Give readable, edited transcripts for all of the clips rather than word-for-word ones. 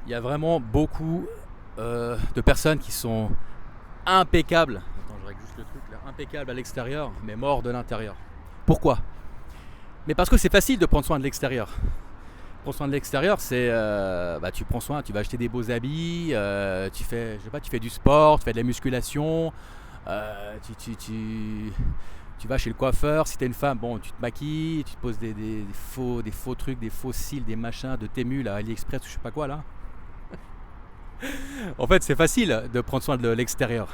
Il y a vraiment beaucoup de personnes qui sont impeccables. Attends, je règle juste le truc là. Impeccables à l'extérieur, mais morts de l'intérieur. Pourquoi? Mais parce que c'est facile de prendre soin de l'extérieur. Prendre soin de l'extérieur, c'est tu prends soin, tu vas acheter des beaux habits, tu fais, je sais pas, tu fais du sport, tu fais de la musculation, tu vas chez le coiffeur. Si t'es une femme, bon, tu te maquilles, tu te poses des faux trucs, des faux cils, des machins de Temu là, AliExpress ou je sais pas quoi là. En fait, c'est facile de prendre soin de l'extérieur.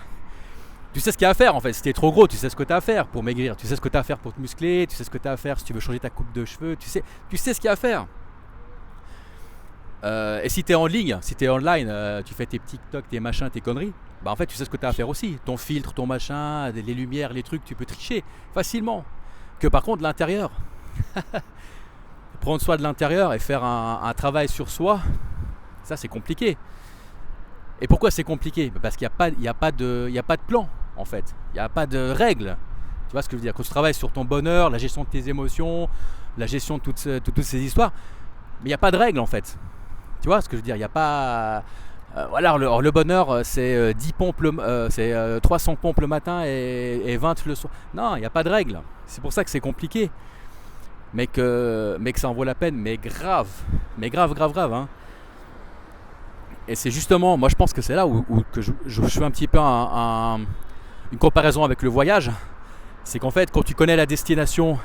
Tu sais ce qu'il y a à faire en fait. Si t'es trop gros, tu sais ce que tu as à faire pour maigrir. Tu sais ce que tu as à faire pour te muscler. Tu sais ce que tu as à faire si tu veux changer ta coupe de cheveux. Tu sais ce qu'il y a à faire. Et si tu es en ligne, si tu es online, tu fais tes TikTok, tes machins, tes conneries, bah en fait tu sais ce que tu as à faire aussi. Ton filtre, ton machin, les lumières, les trucs, tu peux tricher facilement. Que par contre l'intérieur, prendre soin de l'intérieur et faire un travail sur soi, ça c'est compliqué. Et pourquoi c'est compliqué? Parce qu'il n'y a pas de plan en fait. Il n'y a pas de règles. Tu vois ce que je veux dire? Quand tu travailles sur ton bonheur, la gestion de tes émotions, la gestion de toutes ces histoires, mais il n'y a pas de règles en fait. Tu vois ce que je veux dire? Il n'y a pas. Voilà, le bonheur, c'est 300 pompes le matin et 20 le soir. Non, il n'y a pas de règles. C'est pour ça que c'est compliqué. Mais que ça en vaut la peine, mais grave. Mais grave, grave, grave. Hein. Et c'est justement, moi je pense que c'est là où que je fais un petit peu une comparaison avec le voyage. C'est qu'en fait, quand tu connais la destination,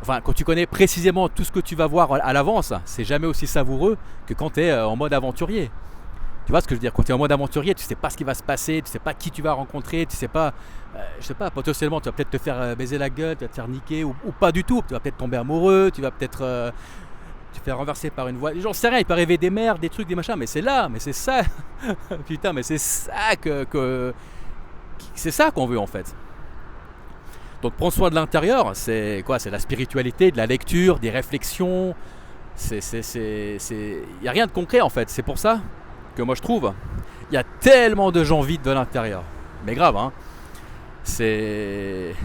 enfin, quand tu connais précisément tout ce que tu vas voir à l'avance, c'est jamais aussi savoureux que quand tu es en mode aventurier. Tu vois ce que je veux dire? Quand tu es en mode aventurier, tu sais pas ce qui va se passer, tu sais pas qui tu vas rencontrer, tu sais pas, je sais pas, potentiellement tu vas peut-être te faire baiser la gueule, tu vas te faire niquer ou pas du tout. Tu vas peut-être tomber amoureux, tu vas peut-être te faire renverser par une voie. J'en sais rien, il peut arriver des merdes, des trucs, des machins, mais c'est là, mais c'est ça, putain, mais c'est ça c'est ça qu'on veut en fait. Donc prendre soin de l'intérieur, c'est quoi? C'est la spiritualité, de la lecture, des réflexions. Il n'y a rien de concret en fait. C'est pour ça que moi je trouve, il y a tellement de gens vides de l'intérieur. Mais grave, hein. C'est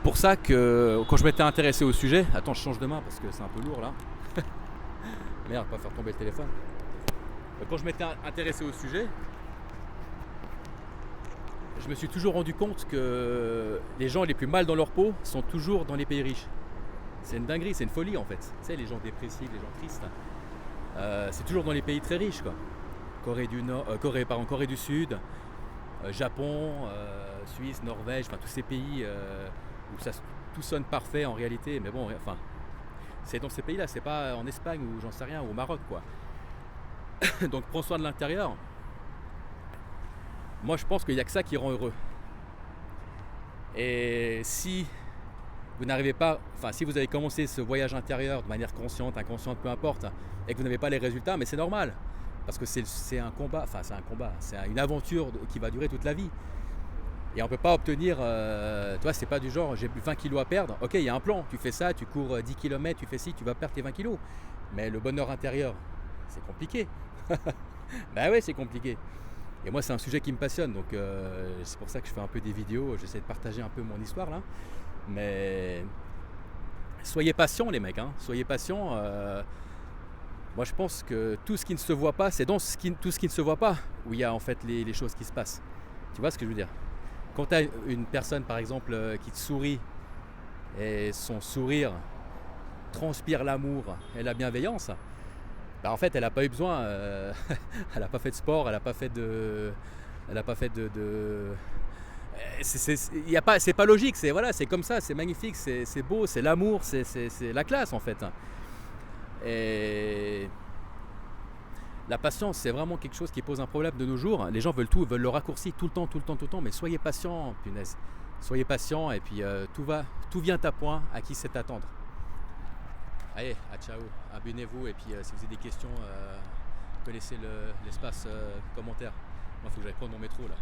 pour ça que quand je m'étais intéressé au sujet, attends, je change de main parce que c'est un peu lourd là. Merde, pas faire tomber le téléphone. Quand je m'étais intéressé au sujet, je me suis toujours rendu compte que les gens les plus mal dans leur peau sont toujours dans les pays riches. C'est une dinguerie, c'est une folie en fait. Tu sais, les gens dépressifs, les gens tristes, c'est toujours dans les pays très riches quoi. Corée du Sud, Japon, Suisse, Norvège, enfin tous ces pays où tout sonne parfait en réalité, mais bon, enfin, c'est dans ces pays-là, c'est pas en Espagne ou j'en sais rien, ou au Maroc quoi. Donc prends soin de l'intérieur. Moi je pense qu'il n'y a que ça qui rend heureux. Et si vous n'arrivez pas, enfin si vous avez commencé ce voyage intérieur de manière consciente, inconsciente, peu importe, et que vous n'avez pas les résultats, mais c'est normal. Parce que c'est un combat, c'est une aventure qui va durer toute la vie. Et on ne peut pas obtenir, tu vois, c'est pas du genre j'ai 20 kilos à perdre, ok, il y a un plan, tu fais ça, tu cours 10 km, tu fais ci, tu vas perdre tes 20 kilos. Mais le bonheur intérieur, c'est compliqué. Bah ouais, c'est compliqué. Et moi, c'est un sujet qui me passionne, donc c'est pour ça que je fais un peu des vidéos, j'essaie de partager un peu mon histoire là. Mais soyez patients les mecs, hein. Soyez patients. Moi je pense que tout ce qui ne se voit pas, c'est dans tout ce qui ne se voit pas où il y a en fait les choses qui se passent. Tu vois ce que je veux dire? Quand tu as une personne par exemple qui te sourit et son sourire transpire l'amour et la bienveillance, bah en fait elle n'a pas eu besoin, elle n'a pas fait de sport, elle n'a pas fait de... c'est pas logique, c'est comme ça, c'est magnifique, c'est beau, c'est l'amour, c'est la classe en fait. Et la patience, c'est vraiment quelque chose qui pose un problème de nos jours. Les gens veulent tout, veulent le raccourci tout le temps, mais soyez patient, punaise. Soyez patient et puis tout vient à point, à qui c'est attendre. Allez, à ciao, abonnez-vous et puis si vous avez des questions, vous connaissez l'espace commentaire. Moi, il faut que j'aille prendre mon métro là.